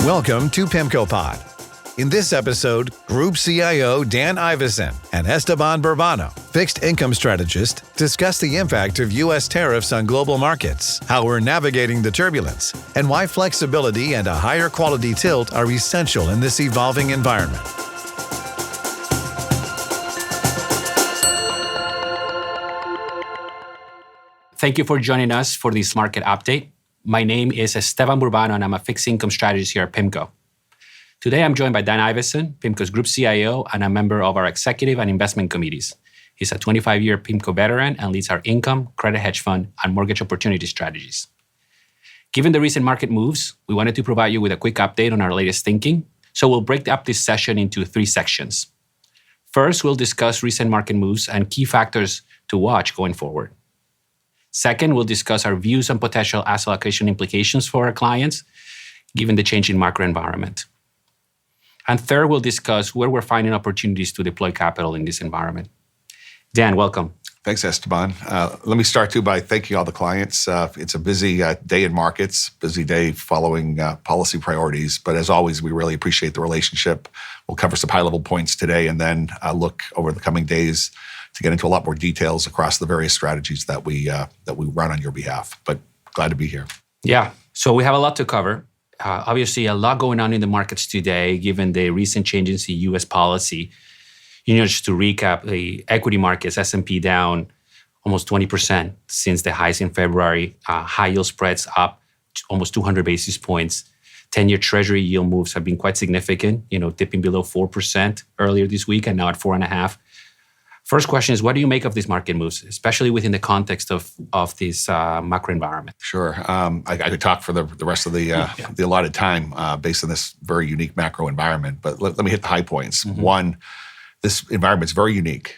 Welcome to PIMCO Pod. In this episode, Group CIO Dan Ivascyn and Esteban Burbano, fixed income strategist, discuss the impact of U.S. tariffs on global markets, how we're navigating the turbulence, and why flexibility and a higher quality tilt are essential in this evolving environment. Thank you for joining us for this market update. My name is Esteban Burbano, and I'm a fixed income strategist here at PIMCO. Today, I'm joined by Dan Ivascyn, PIMCO's Group CIO and a member of our executive and investment committees. He's a 25-year PIMCO veteran and leads our income, credit hedge fund, and mortgage opportunity strategies. Given the recent market moves, we wanted to provide you with a quick update on our latest thinking. So we'll break up this session into three sections. First, we'll discuss recent market moves and key factors to watch going forward. Second, we'll discuss our views on potential asset allocation implications for our clients, given the changing macro environment. And third, we'll discuss where we're finding opportunities to deploy capital in this environment. Dan, welcome. Thanks, Esteban. Let me start too by thanking all the clients. It's a busy day in markets, busy day following policy priorities. But as always, we really appreciate the relationship. We'll cover some high-level points today and then look over the coming days to get into a lot more details across the various strategies that we run on your behalf. But glad to be here. Yeah, so we have a lot to cover. Obviously, a lot going on in the markets today, given the recent changes in U.S. policy. Just to recap, the equity markets, S&P down almost 20% since the highs in February. High yield spreads up almost 200 basis points. 10-year Treasury yield moves have been quite significant, dipping below 4% earlier this week and now at 4.5%. First question is, what do you make of these market moves, especially within the context of this macro environment? Sure. I could talk for the rest of the allotted time based on this very unique macro environment, but let me hit the high points. Mm-hmm. One, this environment's very unique.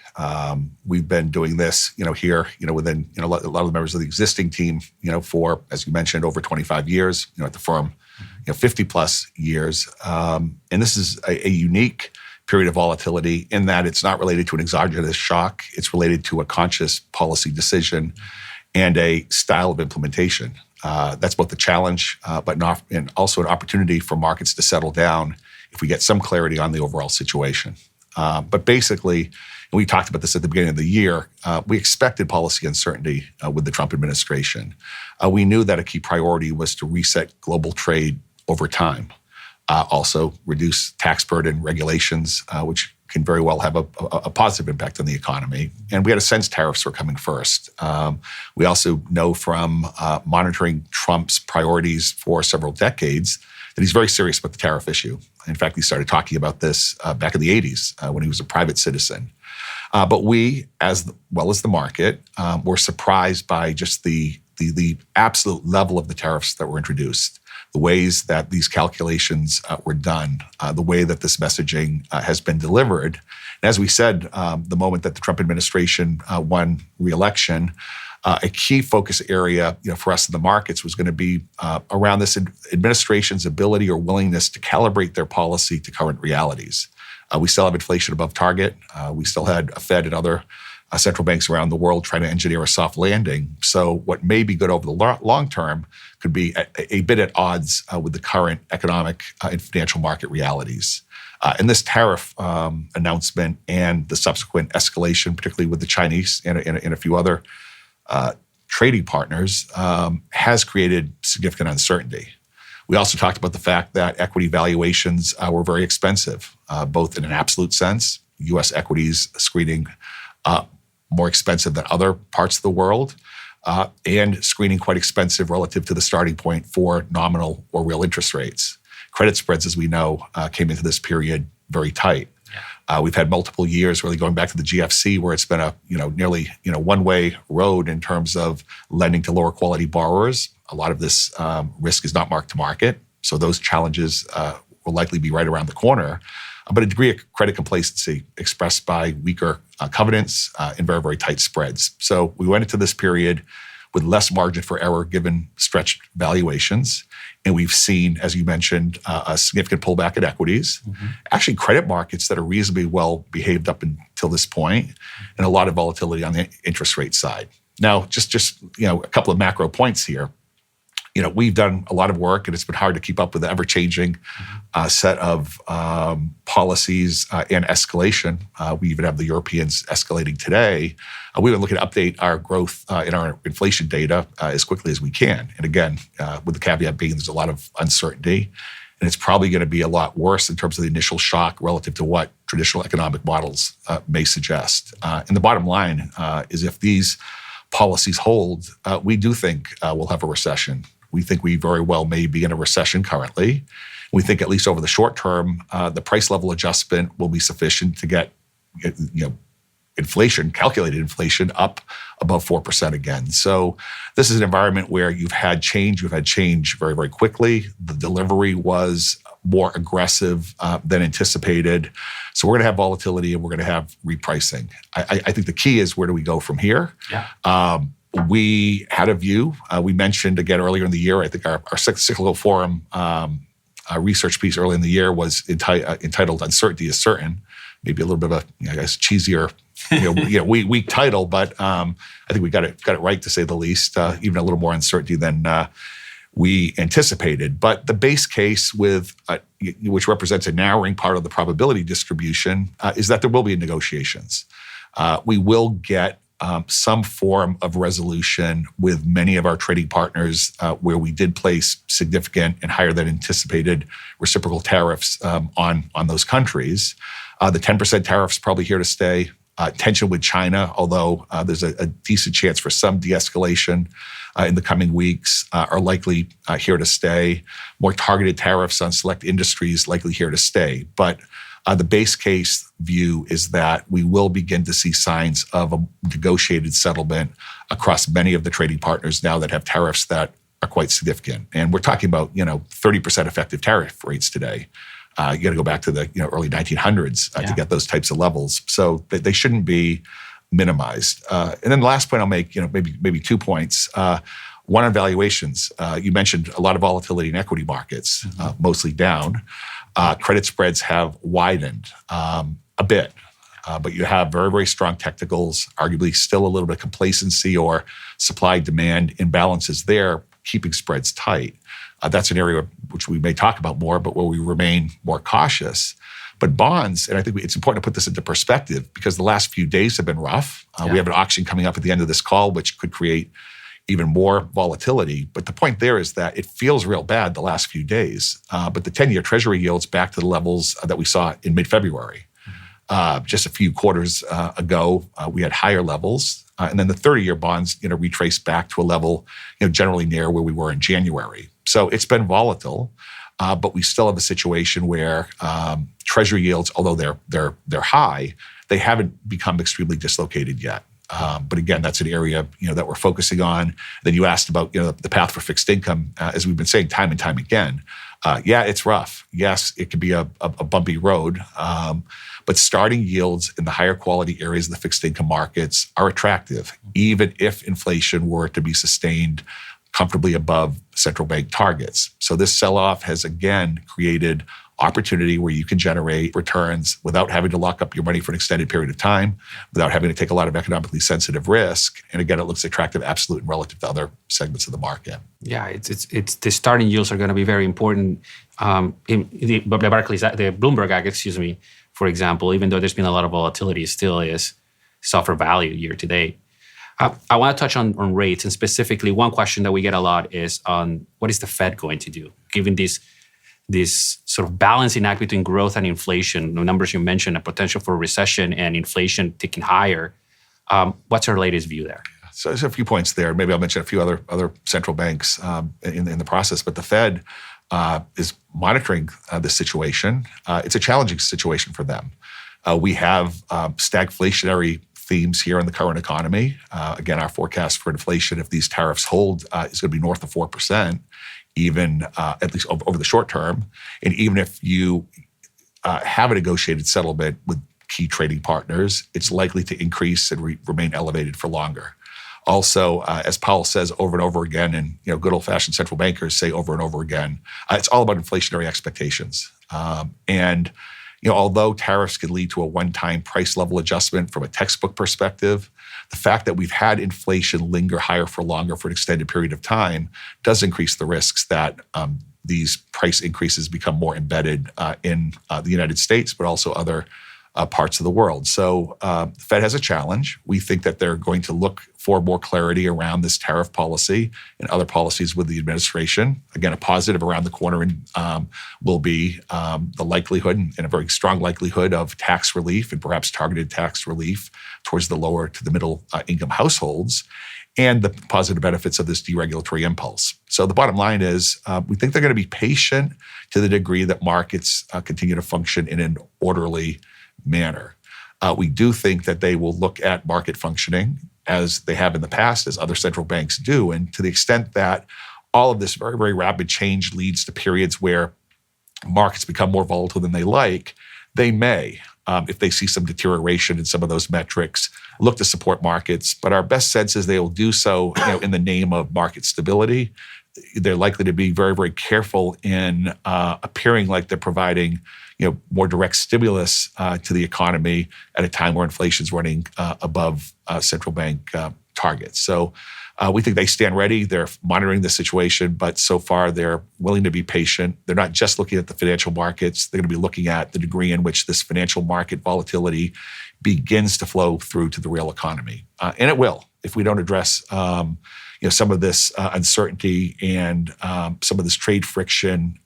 We've been doing this, here, within a lot of the members of the existing team, for, as you mentioned, over 25 years, at the firm, 50 plus years. And this is a unique period of volatility in that it's not related to an exogenous shock. It's related to a conscious policy decision and a style of implementation. That's both a challenge, and also an opportunity for markets to settle down if we get some clarity on the overall situation. But basically, and we talked about this at the beginning of the year, we expected policy uncertainty with the Trump administration. We knew that a key priority was to reset global trade over time. Also reduce tax burden regulations, which can very well have a positive impact on the economy. And we had a sense tariffs were coming first. We also know from monitoring Trump's priorities for several decades that he's very serious about the tariff issue. In fact, he started talking about this back in the 80s when he was a private citizen. But we, as well as the market, were surprised by just the absolute level of the tariffs that were introduced, the ways that these calculations were done, the way that this messaging has been delivered. And as we said, the moment that the Trump administration won re-election, a key focus area for us in the markets was going to be around this administration's ability or willingness to calibrate their policy to current realities. We still have inflation above target. We still had a Fed and other central banks around the world trying to engineer a soft landing. So what may be good over the long term could be a bit at odds with the current economic and financial market realities. And this tariff announcement and the subsequent escalation, particularly with the Chinese and a few other trading partners, has created significant uncertainty. We also talked about the fact that equity valuations were very expensive, both in an absolute sense, U.S. equities screening more expensive than other parts of the world, and screening quite expensive relative to the starting point for nominal or real interest rates. Credit spreads, as we know, came into this period very tight. Yeah. We've had multiple years, really going back to the GFC, where it's been a nearly one-way road in terms of lending to lower quality borrowers. A lot of this risk is not marked to market, so those challenges will likely be right around the corner. But a degree of credit complacency expressed by weaker covenants and very, very tight spreads. So we went into this period with less margin for error given stretched valuations. And we've seen, as you mentioned, a significant pullback at equities. Mm-hmm. Actually, credit markets that are reasonably well behaved up until this point, and a lot of volatility on the interest rate side. Now, just a couple of macro points here. we've done a lot of work, and it's been hard to keep up with the ever-changing set of policies and escalation. We even have the Europeans escalating today. We've been looking to update our growth in our inflation data as quickly as we can. And again, with the caveat being there's a lot of uncertainty, and it's probably going to be a lot worse in terms of the initial shock relative to what traditional economic models may suggest. And the bottom line is if these policies hold, we do think we'll have a recession. We think we very well may be in a recession currently. We think at least over the short term, the price level adjustment will be sufficient to get inflation, calculated inflation, up above 4% again. So this is an environment where you've had change very, very quickly. The delivery was more aggressive than anticipated. So we're going to have volatility and we're going to have repricing. I think the key is where do we go from here? Yeah. We had a view. We mentioned again earlier in the year, I think our cyclical forum research piece early in the year was entitled "Uncertainty is Certain." Maybe a little bit of a, cheesier, weak title, but I think we got it right to say the least. Even a little more uncertainty than we anticipated. But the base case, which represents a narrowing part of the probability distribution, is that there will be negotiations. We will get some form of resolution with many of our trading partners where we did place significant and higher than anticipated reciprocal tariffs on those countries. The 10% tariffs probably here to stay. Tension with China, although there's a decent chance for some de-escalation in the coming weeks, are likely here to stay. More targeted tariffs on select industries likely here to stay. But the base case view is that we will begin to see signs of a negotiated settlement across many of the trading partners now that have tariffs that are quite significant. And we're talking about 30% effective tariff rates today. You got to go back to the early 1900s to get those types of levels. So they shouldn't be minimized. And then the last point I'll make, maybe 2 points. One on valuations. You mentioned a lot of volatility in equity markets, mostly down. Credit spreads have widened a bit, but you have very, very strong technicals, arguably still a little bit of complacency or supply-demand imbalances there, keeping spreads tight. That's an area which we may talk about more, but where we remain more cautious. But bonds, and I think it's important to put this into perspective because the last few days have been rough. We have an auction coming up at the end of this call, which could create even more volatility. But the point there is that it feels real bad the last few days. But the 10-year Treasury yield's back to the levels that we saw in mid-February. Just a few quarters ago, we had higher levels. And then the 30-year bonds, retraced back to a level, generally near where we were in January. So it's been volatile, but we still have a situation where Treasury yields, although they're high, they haven't become extremely dislocated yet. But again, that's an area that we're focusing on. Then you asked about the path for fixed income, as we've been saying time and time again. Yeah, it's rough. Yes, it could be a bumpy road. But starting yields in the higher quality areas of the fixed income markets are attractive, even if inflation were to be sustained comfortably above central bank targets. So this sell-off has again created opportunity where you can generate returns without having to lock up your money for an extended period of time, without having to take a lot of economically sensitive risk. And again, it looks attractive absolute and relative to other segments of the market. Yeah, it's the starting yields are going to be very important. In the Bloomberg, for example, even though there's been a lot of volatility, it still is suffer value year to date. I want to touch on rates, and specifically one question that we get a lot is on what is the Fed going to do, given this sort of balancing act between growth and inflation, the numbers you mentioned, a potential for recession and inflation ticking higher. What's our latest view there? So there's a few points there. Maybe I'll mention a few other central banks in the process, but the Fed is monitoring this situation. It's a challenging situation for them. We have stagflationary themes here in the current economy. Again, our forecast for inflation, if these tariffs hold, is going to be north of 4%, even at least over the short term. And even if you have a negotiated settlement with key trading partners, it's likely to increase and remain elevated for longer. Also, as Powell says over and over again, and good old-fashioned central bankers say over and over again, it's all about inflationary expectations. And although tariffs could lead to a one-time price level adjustment from a textbook perspective, the fact that we've had inflation linger higher for longer for an extended period of time does increase the risks that these price increases become more embedded in the United States, but also other parts of the world. So the Fed has a challenge. We think that they're going to look for more clarity around this tariff policy and other policies with the administration. Again, a positive around the corner will be the likelihood, and a very strong likelihood, of tax relief and perhaps targeted tax relief towards the lower to the middle income households, and the positive benefits of this deregulatory impulse. So the bottom line is we think they're going to be patient to the degree that markets continue to function in an orderly manner. We do think that they will look at market functioning as they have in the past, as other central banks do. And to the extent that all of this very, very rapid change leads to periods where markets become more volatile than they like, they may, if they see some deterioration in some of those metrics, look to support markets. But our best sense is they will do so in the name of market stability. They're likely to be very, very careful in appearing like they're providing more direct stimulus to the economy at a time where inflation's running above central bank targets. So we think they stand ready. They're monitoring the situation, but so far they're willing to be patient. They're not just looking at the financial markets. They're going to be looking at the degree in which this financial market volatility begins to flow through to the real economy. And it will, if we don't address some of this uncertainty and some of this trade friction,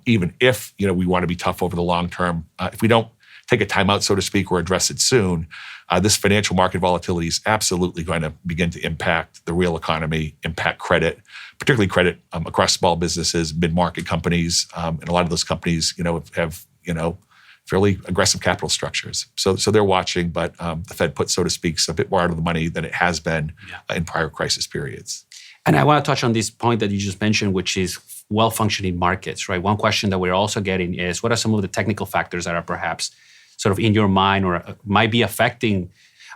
even if we want to be tough over the long term. If we don't take a timeout, so to speak, or address it soon, this financial market volatility is absolutely going to begin to impact the real economy, impact credit, particularly credit across small businesses, mid-market companies, and a lot of those companies, have fairly aggressive capital structures. So they're watching, but the Fed put, so to speak, a bit more out of the money than it has been in prior crisis periods. And I want to touch on this point that you just mentioned, which is well-functioning markets, right? One question that we're also getting is, what are some of the technical factors that are perhaps sort of in your mind or might be affecting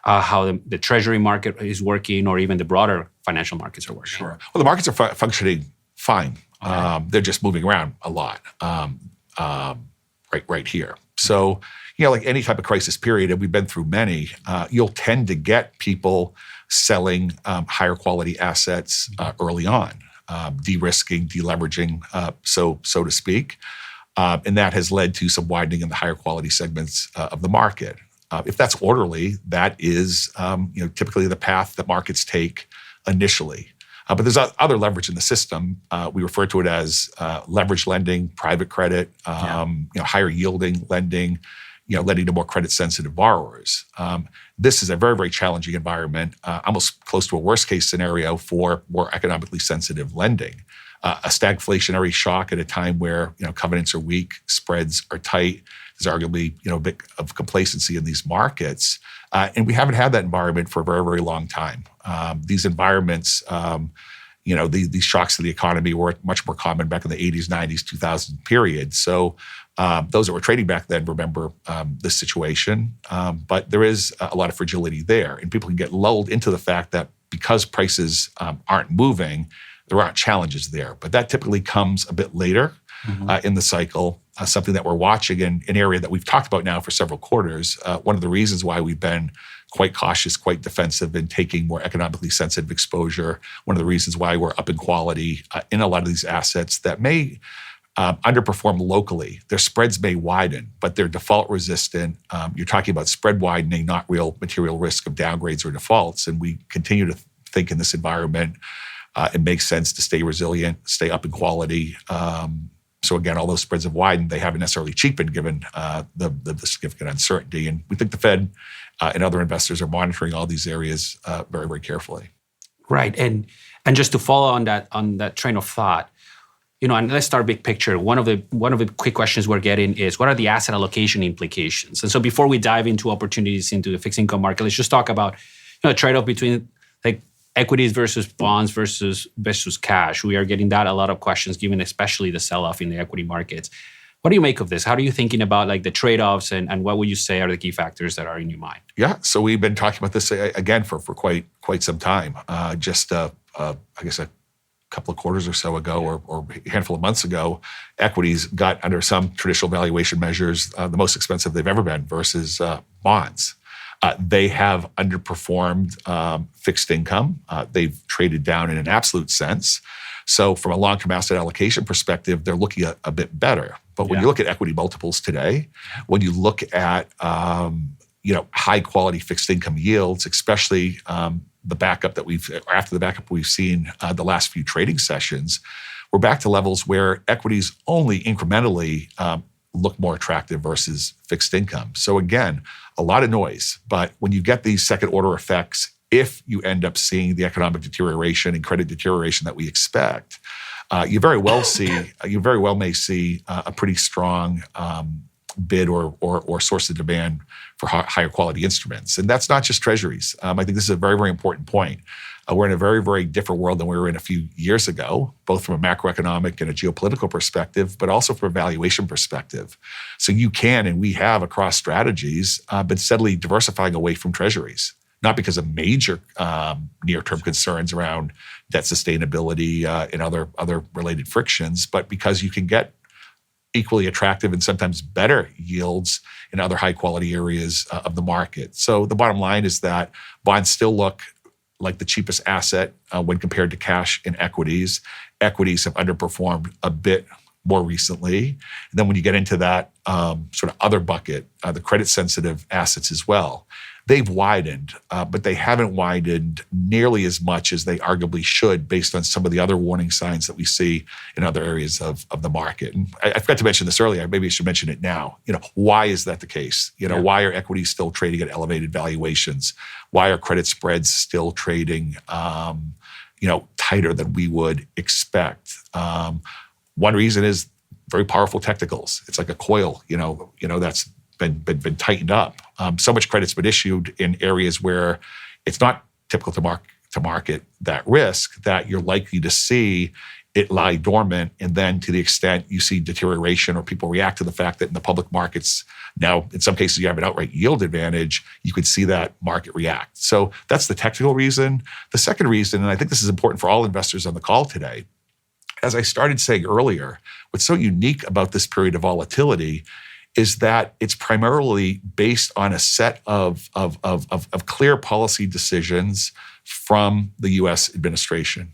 how the treasury market is working, or even the broader financial markets are working? Sure. Well, the markets are functioning fine. Okay. They're just moving around a lot right here. So, like any type of crisis period, and we've been through many, you'll tend to get people selling higher quality assets early on, de-risking, deleveraging, so to speak. And that has led to some widening in the higher quality segments of the market. If that's orderly, that is typically the path that markets take initially. But there's other leverage in the system. We refer to it as leverage lending, private credit, higher yielding lending, lending to more credit-sensitive borrowers. This is a very, very challenging environment, almost close to a worst-case scenario for more economically sensitive lending. A stagflationary shock at a time where covenants are weak, spreads are tight. There's arguably a bit of complacency in these markets, and we haven't had that environment for a very, very long time. These environments, these shocks to the economy were much more common back in the 80s, 90s, 2000 period. So those that were trading back then remember this situation, but there is a lot of fragility there, and people can get lulled into the fact that because prices aren't moving, there aren't challenges there. But that typically comes a bit later in the cycle, something that we're watching in an area that we've talked about now for several quarters. One of the reasons why we've been quite cautious, quite defensive in taking more economically sensitive exposure, one of the reasons why we're up in quality in a lot of these assets that may underperform locally. Their spreads may widen, but they're default resistant. You're talking about spread widening, not real material risk of downgrades or defaults. And we continue to think in this environment, it makes sense to stay resilient, stay up in quality. So again, all those spreads have widened. They haven't necessarily cheapened given the significant uncertainty. And we think the Fed and other investors are monitoring all these areas very, very carefully. Right. And just to follow on that train of thought, and let's start big picture. One of the quick questions we're getting is, what are the asset allocation implications? And so before we dive into opportunities into the fixed income market, let's just talk about a trade-off between equities versus bonds versus cash. We are getting that a lot of questions, given especially the sell-off in the equity markets. What do you make of this? How are you thinking about the trade-offs, and what would you say are the key factors that are in your mind? Yeah, so we've been talking about this again for quite some time. I guess a couple of quarters or so ago, or a handful of months ago, equities got under some traditional valuation measures the most expensive they've ever been versus bonds. They have underperformed fixed income. They've traded down in an absolute sense. So from a long-term asset allocation perspective, they're looking a bit better. But when you look at equity multiples today, when you look at high quality fixed income yields, especially after the backup we've seen the last few trading sessions, we're back to levels where equities only incrementally look more attractive versus fixed income. So again, a lot of noise. But when you get these second order effects, if you end up seeing the economic deterioration and credit deterioration that we expect, you very well may see a pretty strong bid or source of demand for higher quality instruments. And that's not just treasuries. I think this is a very, very important point. We're in a very, very different world than we were in a few years ago, both from a macroeconomic and a geopolitical perspective, but also from a valuation perspective. So you can, and we have across strategies, been steadily diversifying away from treasuries, not because of major near-term concerns around debt sustainability and other related frictions, but because you can get equally attractive and sometimes better yields in other high-quality areas of the market. So the bottom line is that bonds still look like the cheapest asset when compared to cash and equities. Equities have underperformed a bit more recently. And then when you get into that sort of other bucket, the credit-sensitive assets as well, they've widened, but they haven't widened nearly as much as they arguably should based on some of the other warning signs that we see in other areas of the market. And I forgot to mention this earlier. Maybe I should mention it now. Why is that the case? Why are equities still trading at elevated valuations? Why are credit spreads still trading tighter than we would expect? One reason is very powerful technicals. It's like a coil, that's been tightened up. So much credit's been issued in areas where it's not typical to market that risk that you're likely to see it lie dormant. And then to the extent you see deterioration or people react to the fact that in the public markets now, in some cases, you have an outright yield advantage, you could see that market react. So that's the technical reason. The second reason, and I think this is important for all investors on the call today, as I started saying earlier, what's so unique about this period of volatility is that it's primarily based on a set of clear policy decisions from the U.S. administration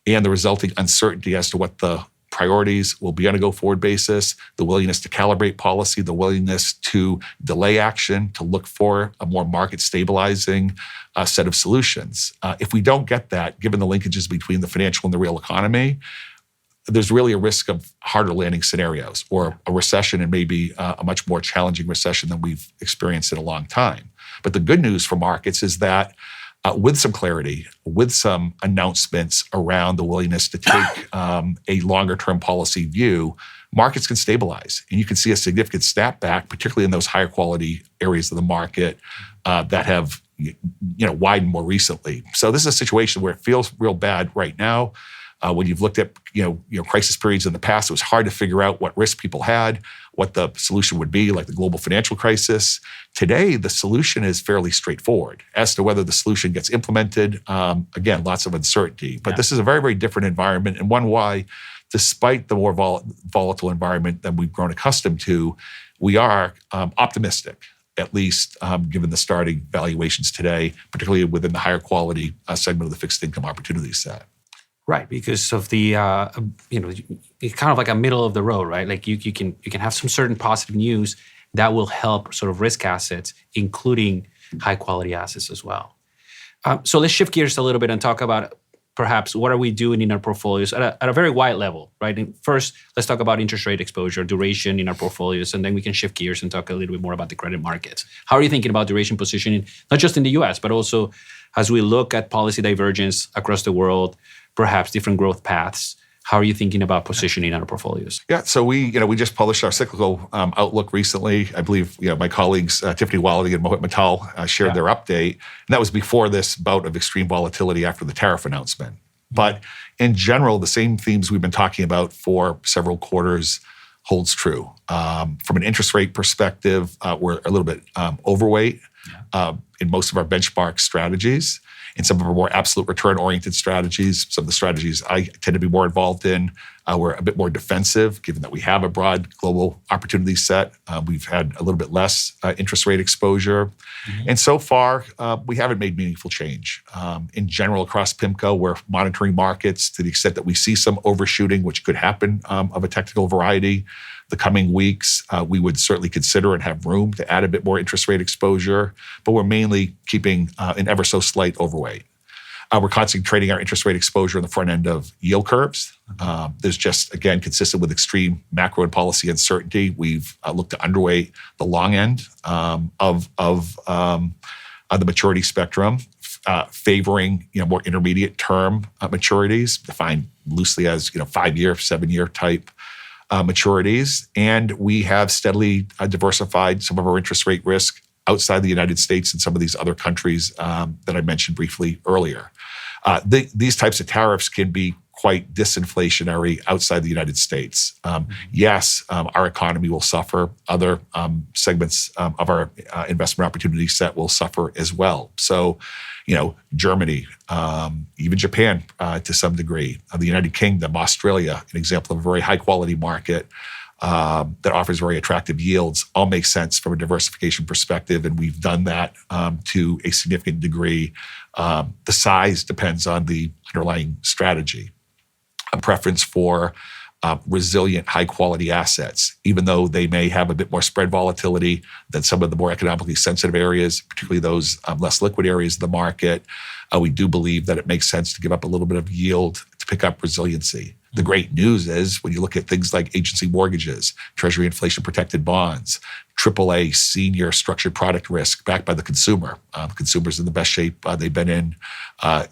and the resulting uncertainty as to what the priorities will be on a go-forward basis, the willingness to calibrate policy, the willingness to delay action, to look for a more market-stabilizing set of solutions. If we don't get that, given the linkages between the financial and the real economy, there's really a risk of harder landing scenarios or a recession, and maybe a much more challenging recession than we've experienced in a long time. But the good news for markets is that with some clarity, with some announcements around the willingness to take a longer-term policy view, markets can stabilize. And you can see a significant snapback, particularly in those higher quality areas of the market that have widened more recently. So this is a situation where it feels real bad right now. When you've looked at crisis periods in the past, it was hard to figure out what risk people had, what the solution would be, like the global financial crisis. Today, the solution is fairly straightforward. As to whether the solution gets implemented, again, lots of uncertainty. But this is a very, very different environment, and one why, despite the more volatile environment than we've grown accustomed to, we are optimistic, at least given the starting valuations today, particularly within the higher quality segment of the fixed income opportunity set. Right, because of the it's kind of like a middle of the road, right? Like you can have some certain positive news that will help sort of risk assets, including high quality assets as well. So let's shift gears a little bit and talk about perhaps what are we doing in our portfolios at a very wide level, right? And first, let's talk about interest rate exposure, duration in our portfolios, and then we can shift gears and talk a little bit more about the credit markets. How are you thinking about duration positioning, not just in the U.S., but also as we look at policy divergence across the world, perhaps different growth paths? How are you thinking about positioning our portfolios? Yeah, so we just published our cyclical outlook recently. I believe my colleagues Tiffany Wallady and Mohit Mittal shared their update, and that was before this bout of extreme volatility after the tariff announcement. But in general, the same themes we've been talking about for several quarters holds true. From an interest rate perspective, we're a little bit overweight in most of our benchmark strategies. In some of our more absolute return-oriented strategies, some of the strategies I tend to be more involved in, We're a bit more defensive, given that we have a broad global opportunity set. We've had a little bit less interest rate exposure. And so far, we haven't made meaningful change. In general, across PIMCO, we're monitoring markets to the extent that we see some overshooting, which could happen of a technical variety. The coming weeks, we would certainly consider and have room to add a bit more interest rate exposure, but we're mainly keeping an ever so slight overweight. We're concentrating our interest rate exposure in the front end of yield curves. There's just, again, consistent with extreme macro and policy uncertainty, we've looked to underweight the long end of the maturity spectrum, favoring more intermediate term maturities, defined loosely as 5-year, 7-year type maturities. And we have steadily diversified some of our interest rate risk outside the United States and some of these other countries that I mentioned briefly earlier. These types of tariffs can be quite disinflationary outside the United States. Yes, our economy will suffer. Other segments of our investment opportunity set will suffer as well. So, Germany, even Japan to some degree, the United Kingdom, Australia, an example of a very high quality market that offers very attractive yields, all make sense from a diversification perspective, and we've done that to a significant degree. The size depends on the underlying strategy. A preference for resilient, high-quality assets, even though they may have a bit more spread volatility than some of the more economically sensitive areas, particularly those less liquid areas of the market. We do believe that it makes sense to give up a little bit of yield to pick up resiliency. The great news is when you look at things like agency mortgages, Treasury inflation-protected bonds, AAA senior structured product risk backed by the consumer. The consumer's in the best shape they've been in a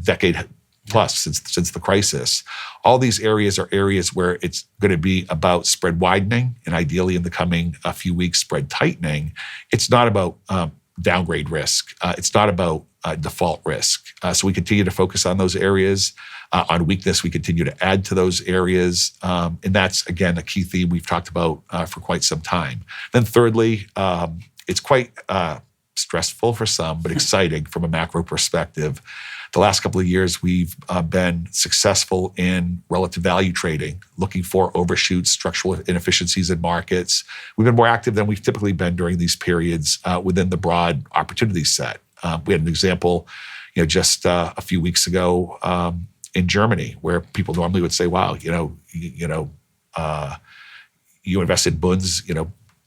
decade plus since the crisis. All these areas are areas where it's going to be about spread widening and ideally in the coming few weeks, spread tightening. It's not about downgrade risk. It's not about default risk. So we continue to focus on those areas. On weakness, we continue to add to those areas. And that's, again, a key theme we've talked about for quite some time. Then thirdly, it's quite stressful for some, but exciting from a macro perspective. The last couple of years, we've been successful in relative value trading, looking for overshoots, structural inefficiencies in markets. We've been more active than we've typically been during these periods within the broad opportunity set. We had an example, just a few weeks ago in Germany, where people normally would say, "Wow, you invest in Bunds,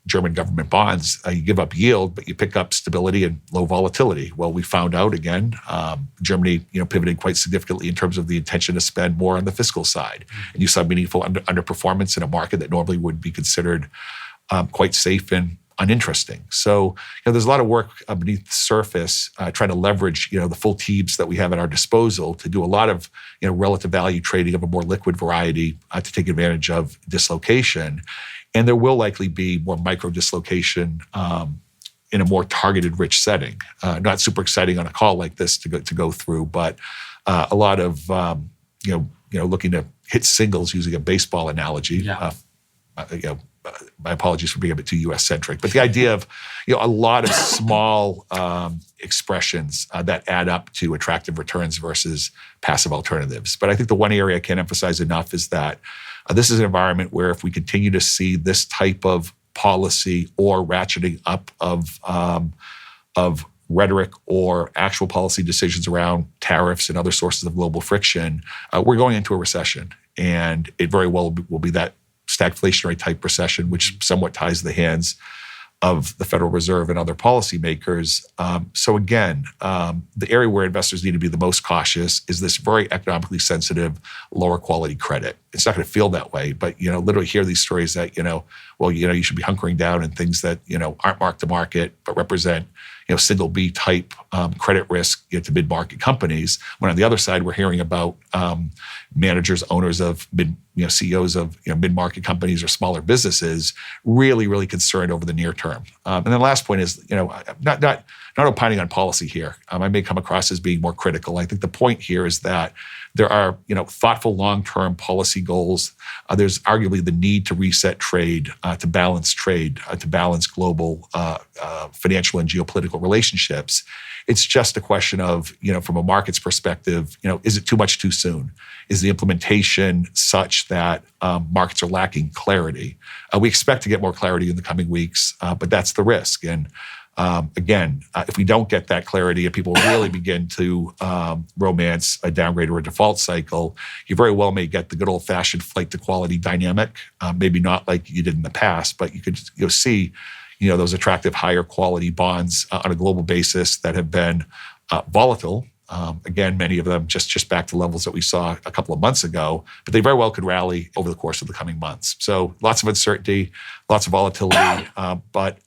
German government bonds, you give up yield, but you pick up stability and low volatility." Well, we found out again, Germany, pivoted quite significantly in terms of the intention to spend more on the fiscal side. And you saw meaningful underperformance in a market that normally would be considered quite safe and uninteresting. So, there's a lot of work beneath the surface, trying to leverage, the full teams that we have at our disposal to do a lot of, relative value trading of a more liquid variety to take advantage of dislocation. And there will likely be more micro dislocation in a more targeted, rich setting. Not super exciting on a call like this to go through, but a lot of looking to hit singles using a baseball analogy. Yeah. My apologies for being a bit too U.S. centric, but the idea of a lot of small expressions that add up to attractive returns versus passive alternatives. But I think the one area I can't emphasize enough is that this is an environment where if we continue to see this type of policy or ratcheting up of rhetoric or actual policy decisions around tariffs and other sources of global friction, we're going into a recession. And it very well will be that stagflationary type recession, which somewhat ties the hands of the Federal Reserve and other policymakers. So again, the area where investors need to be the most cautious is this very economically sensitive, lower quality credit. It's not going to feel that way, but literally hear these stories that you should be hunkering down in things that aren't marked to market but represent single B type credit risk to mid-market companies. When on the other side, we're hearing about managers, owners of CEOs of mid-market companies or smaller businesses really, really concerned over the near term. And then the last point is, not opining on policy here. I may come across as being more critical. I think the point here is that there are, thoughtful long-term policy goals. There's arguably the need to reset trade, to balance global financial and geopolitical physical relationships. It's just a question of, from a market's perspective, is it too much too soon? Is the implementation such that markets are lacking clarity? We expect to get more clarity in the coming weeks, but that's the risk. And again, if we don't get that clarity and people really begin to romance a downgrade or a default cycle, you very well may get the good old-fashioned flight to quality dynamic. Maybe not like you did in the past, but you could see, those attractive higher quality bonds on a global basis that have been volatile. Again, many of them just back to levels that we saw a couple of months ago, but they very well could rally over the course of the coming months. So lots of uncertainty, lots of volatility, but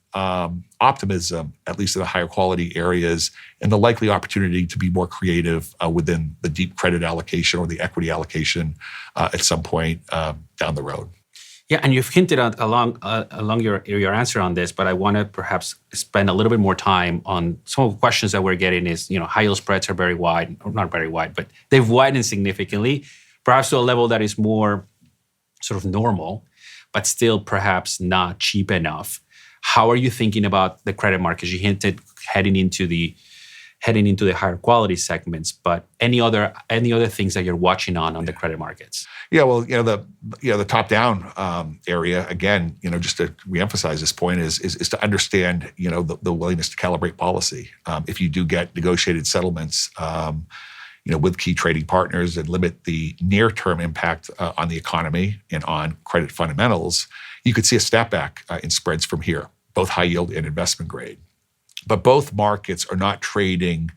optimism, at least in the higher quality areas, and the likely opportunity to be more creative within the deep credit allocation or the equity allocation at some point down the road. Yeah, and you've hinted at along your answer on this, but I want to perhaps spend a little bit more time on some of the questions that we're getting is, high yield spreads are very wide, or not very wide, but they've widened significantly, perhaps to a level that is more sort of normal, but still perhaps not cheap enough. How are you thinking about the credit markets? You hinted heading into the higher quality segments, but any other things that you're watching on the credit markets? Yeah, well, the top down area again, just to reemphasize this point is to understand, the willingness to calibrate policy. If you do get negotiated settlements, with key trading partners and limit the near term impact on the economy and on credit fundamentals, you could see a snapback in spreads from here, both high yield and investment grade. But both markets are not trading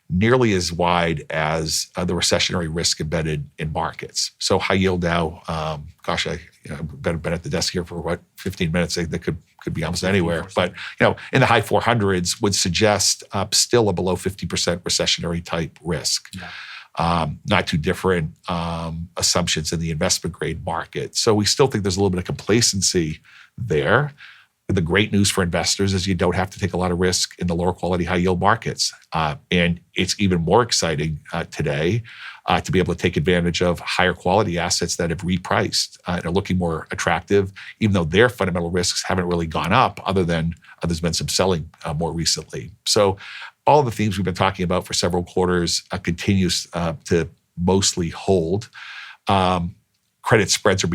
nearly as wide as the recessionary risk embedded in markets. So high yield now, I've been at the desk here for 15 minutes. That could be almost anywhere. But in the high 400s would suggest still a below 50% recessionary type risk. Yeah. Not too different assumptions in the investment grade market. So we still think there's a little bit of complacency there. The great news for investors is you don't have to take a lot of risk in the lower quality high yield markets. And it's even more exciting today to be able to take advantage of higher quality assets that have repriced and are looking more attractive, even though their fundamental risks haven't really gone up other than there's been some selling more recently. So all the themes we've been talking about for several quarters continues to mostly hold. Credit spreads are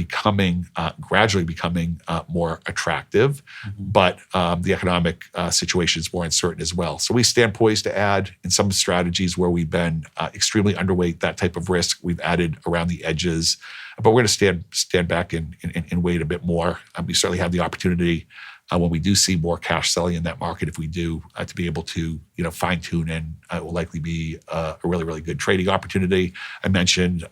gradually becoming more attractive, but the economic situation is more uncertain as well. So we stand poised to add in some strategies where we've been extremely underweight that type of risk. We've added around the edges, but we're going to stand back and wait a bit more. We certainly have the opportunity when we do see more cash selling in that market, if we do, to be able to fine tune, and it will likely be a really, really good trading opportunity. I mentioned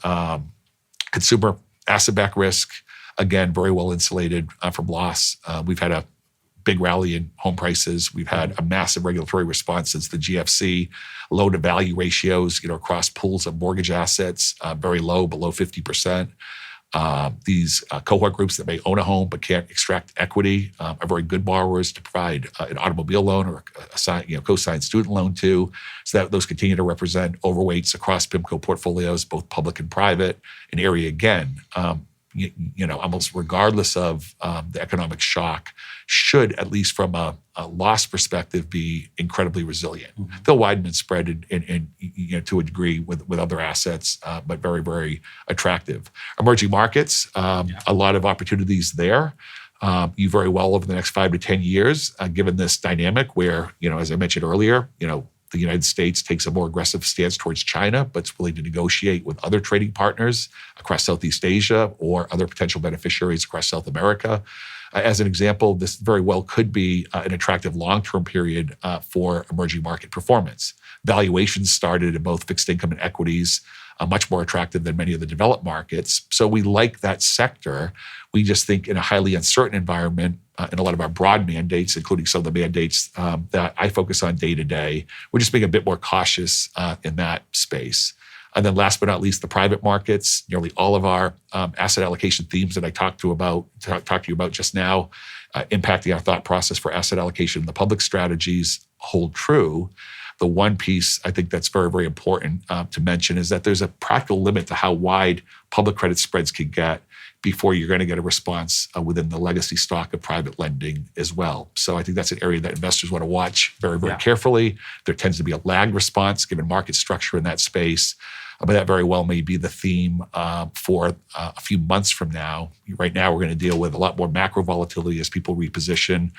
consumer asset-backed risk, again, very well insulated from loss. We've had a big rally in home prices. We've had a massive regulatory response since the GFC. Loan-to-value ratios, across pools of mortgage assets, very low, below 50%. These cohort groups that may own a home but can't extract equity are very good borrowers to provide an automobile loan or a co-signed student loan to. So that those continue to represent overweights across PIMCO portfolios, both public and private. An area again, almost regardless of the economic shock, should, at least from a loss perspective, be incredibly resilient. Mm-hmm. They'll widen and spread in to a degree with other assets, but very, very attractive. Emerging markets, a lot of opportunities there. You very well over the next 5 to 10 years, given this dynamic where, as I mentioned earlier, the United States takes a more aggressive stance towards China, but it's willing to negotiate with other trading partners across Southeast Asia or other potential beneficiaries across South America. As an example, this very well could be an attractive long-term period for emerging market performance. Valuations started in both fixed income and equities, much more attractive than many of the developed markets. So we like that sector. We just think in a highly uncertain environment, in a lot of our broad mandates, including some of the mandates that I focus on day to day, we're just being a bit more cautious in that space. And then last but not least, the private markets. Nearly all of our asset allocation themes that I talked to you about just now, impacting our thought process for asset allocation in the public strategies, hold true. The one piece I think that's very, very important to mention is that there's a practical limit to how wide public credit spreads can get before you're going to get a response within the legacy stock of private lending as well. So I think that's an area that investors want to watch very, very carefully. There tends to be a lagged response given market structure in that space. But that very well may be the theme for a few months from now. Right now, we're going to deal with a lot more macro volatility as people reposition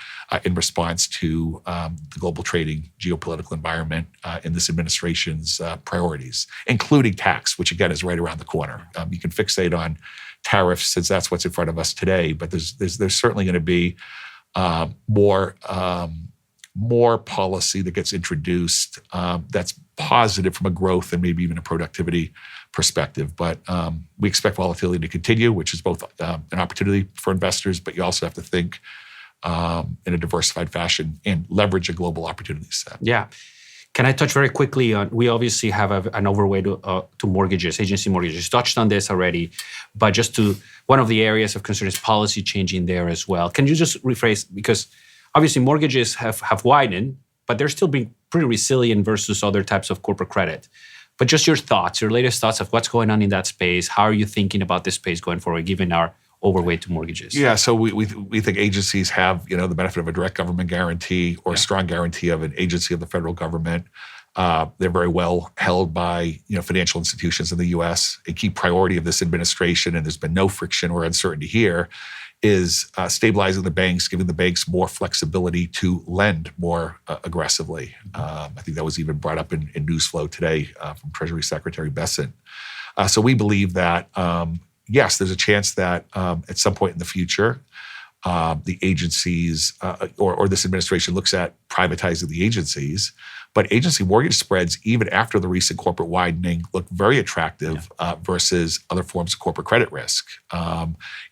in response to the global trading geopolitical environment in this administration's priorities, including tax, which again is right around the corner. You can fixate on tariffs since that's what's in front of us today, but there's certainly going to be more policy that gets introduced that's positive from a growth and maybe even a productivity perspective. But we expect volatility to continue, which is both an opportunity for investors, but you also have to think in a diversified fashion and leverage a global opportunity set. Yeah. Can I touch very quickly on, we obviously have an overweight to mortgages, agency mortgages. Touched on this already, but one of the areas of concern is policy changing there as well. Can you just rephrase, because obviously mortgages have widened, but they're still being pretty resilient versus other types of corporate credit. But just your latest thoughts of what's going on in that space. How are you thinking about this space going forward, given our overweight to mortgages? Yeah, so we think agencies have the benefit of a direct government guarantee or a strong guarantee of an agency of the federal government. They're very well held by financial institutions in the U.S. A key priority of this administration, and there's been no friction or uncertainty here, is stabilizing the banks, giving the banks more flexibility to lend more aggressively. I think that was even brought up in news flow today from Treasury Secretary Ivascyn. So we believe that, yes, there's a chance that at some point in the future, the agencies or this administration looks at privatizing the agencies. But agency mortgage spreads, even after the recent corporate widening, look very attractive versus other forms of corporate credit risk.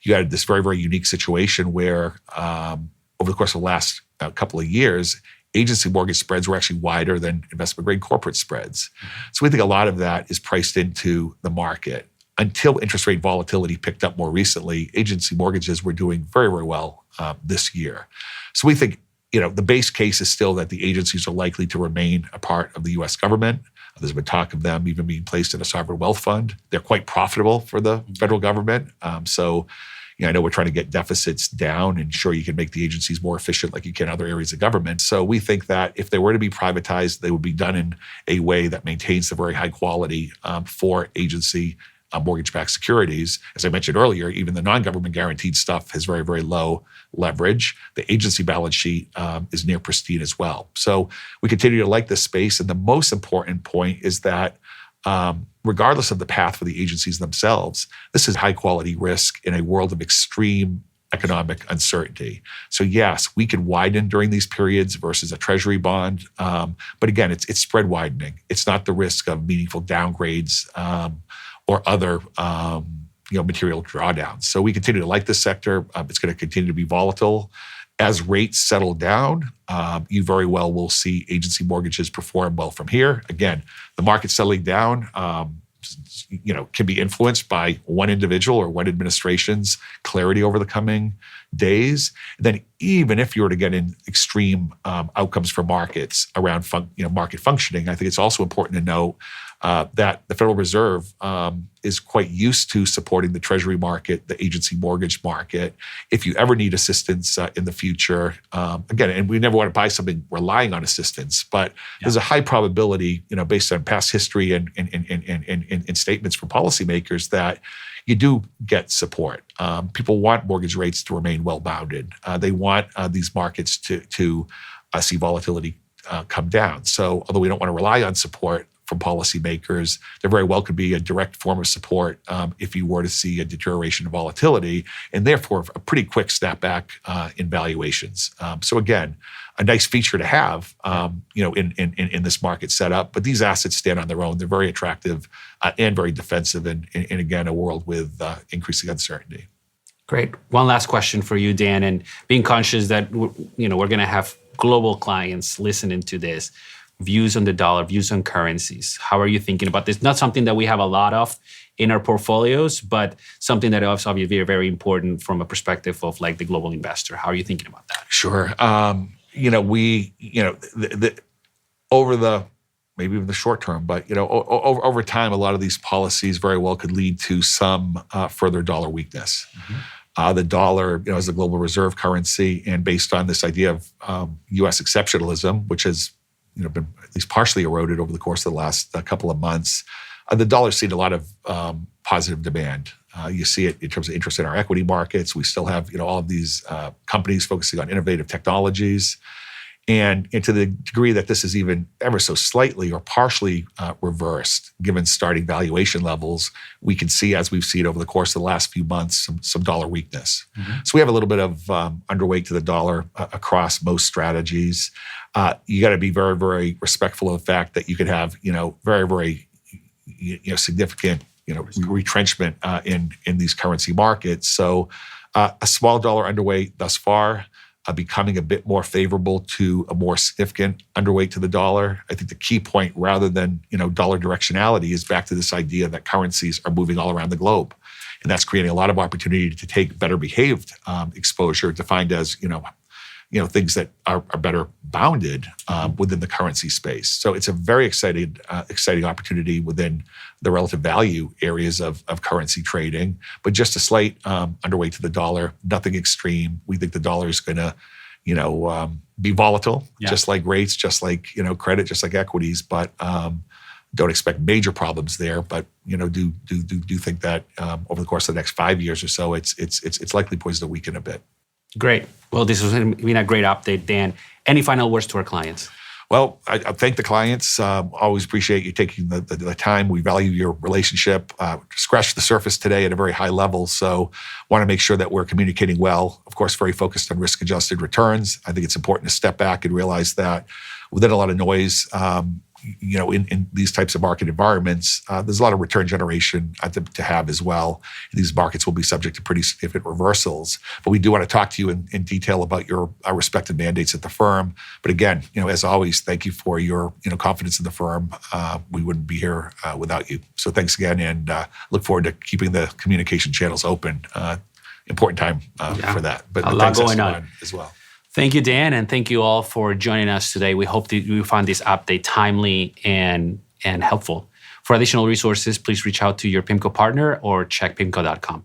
You had this very, very unique situation where over the course of the last couple of years, agency mortgage spreads were actually wider than investment-grade corporate spreads. So we think a lot of that is priced into the market. Until interest rate volatility picked up more recently, agency mortgages were doing very, very well this year. So we think the base case is still that the agencies are likely to remain a part of the U.S. government. There's been talk of them even being placed in a sovereign wealth fund. They're quite profitable for the federal government. So I know we're trying to get deficits down and sure you can make the agencies more efficient like you can other areas of government. So we think that if they were to be privatized, they would be done in a way that maintains the very high quality for agency mortgage-backed securities. As I mentioned earlier, even the non-government guaranteed stuff has very, very low leverage. The agency balance sheet is near pristine as well. So we continue to like this space. And the most important point is that regardless of the path for the agencies themselves, this is high-quality risk in a world of extreme economic uncertainty. So yes, we can widen during these periods versus a treasury bond. But again, it's spread widening. It's not the risk of meaningful downgrades or other material drawdowns. So we continue to like this sector. It's going to continue to be volatile. As rates settle down, you very well will see agency mortgages perform well from here. Again, the market settling down can be influenced by one individual or one administration's clarity over the coming days. And then even if you were to get in extreme outcomes for markets around market functioning, I think it's also important to note that the Federal Reserve is quite used to supporting the Treasury market, the agency mortgage market. If you ever need assistance in the future, again, and we never want to buy something relying on assistance, but there's a high probability, based on past history and statements from policymakers, that you do get support. People want mortgage rates to remain well-bounded. They want these markets to see volatility come down. So although we don't want to rely on support from policymakers, there very well could be a direct form of support if you were to see a deterioration of volatility, and therefore a pretty quick snapback in valuations. So again, a nice feature to have, in this market setup. But these assets stand on their own. They're very attractive and very defensive, in again, a world with increasing uncertainty. Great. One last question for you, Dan, and being conscious that we're going to have global clients listening to this. Views on the dollar, views on currencies. How are you thinking about this? Not something that we have a lot of in our portfolios, but something that is obviously very, very important from a perspective of like the global investor. How are you thinking about that? Sure. Over the maybe even the short term. But over time, a lot of these policies very well could lead to some further dollar weakness. The dollar, is a global reserve currency, and based on this idea of U.S. exceptionalism, which has been at least partially eroded over the course of the last couple of months, the dollar's seen a lot of positive demand. You see it in terms of interest in our equity markets. We still have all of these companies focusing on innovative technologies. And to the degree that this is even ever so slightly or partially reversed, given starting valuation levels, we can see, as we've seen over the course of the last few months, some dollar weakness. So we have a little bit of underweight to the dollar across most strategies. You got to be very, very respectful of the fact that you could have, very, very, significant, retrenchment in these currency markets. So a small dollar underweight thus far. Becoming a bit more favorable to a more significant underweight to the dollar. I think the key point, rather than dollar directionality, is back to this idea that currencies are moving all around the globe, and that's creating a lot of opportunity to take better behaved exposure, defined as things that are better bounded within the currency space. So it's a very exciting opportunity within the relative value areas of currency trading, but just a slight underweight to the dollar, nothing extreme. We think the dollar is going to, be volatile, just like rates, just like, credit, just like equities, but don't expect major problems there. But, do think that over the course of the next 5 years or so, it's likely poised to weaken a bit. Great. Well, this has been a great update, Dan. Any final words to our clients? Well, I thank the clients. Always appreciate you taking the time. We value your relationship. Scratched the surface today at a very high level, so want to make sure that we're communicating well. Of course, very focused on risk-adjusted returns. I think it's important to step back and realize that within a lot of noise, in these types of market environments, there's a lot of return generation to have as well. These markets will be subject to pretty significant reversals. But we do want to talk to you in detail about your respective mandates at the firm. But again, as always, thank you for your confidence in the firm. We wouldn't be here without you. So thanks again, and look forward to keeping the communication channels open. Important time for that. But a lot going on as well. Thank you, Dan, and thank you all for joining us today. We hope that you found this update timely and helpful. For additional resources, please reach out to your PIMCO partner or check PIMCO.com.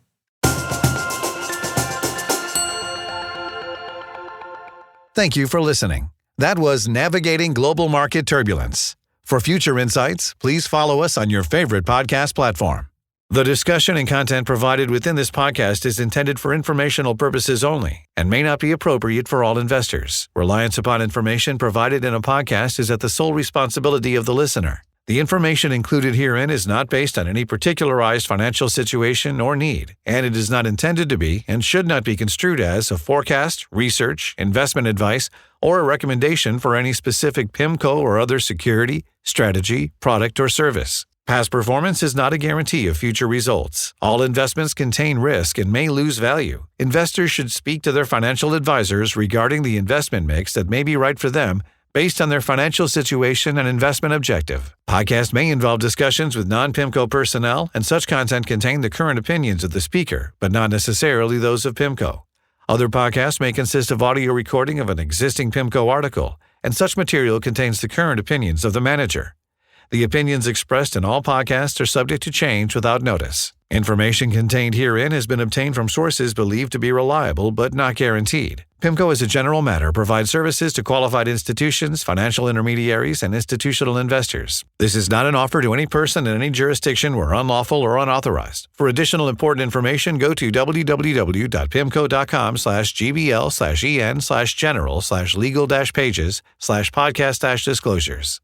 Thank you for listening. That was Navigating Global Market Turbulence. For future insights, please follow us on your favorite podcast platform. The discussion and content provided within this podcast is intended for informational purposes only and may not be appropriate for all investors. Reliance upon information provided in a podcast is at the sole responsibility of the listener. The information included herein is not based on any particularized financial situation or need, and it is not intended to be and should not be construed as a forecast, research, investment advice, or a recommendation for any specific PIMCO or other security, strategy, product, or service. Past performance is not a guarantee of future results. All investments contain risk and may lose value. Investors should speak to their financial advisors regarding the investment mix that may be right for them based on their financial situation and investment objective. Podcast may involve discussions with non-PIMCO personnel, and such content contain the current opinions of the speaker, but not necessarily those of PIMCO. Other podcasts may consist of audio recording of an existing PIMCO article, and such material contains the current opinions of the manager. The opinions expressed in all podcasts are subject to change without notice. Information contained herein has been obtained from sources believed to be reliable but not guaranteed. PIMCO, as a general matter, provides services to qualified institutions, financial intermediaries, and institutional investors. This is not an offer to any person in any jurisdiction where unlawful or unauthorized. For additional important information, go to www.pimco.com/gbl/en/general/legal-pages/podcast-disclosures.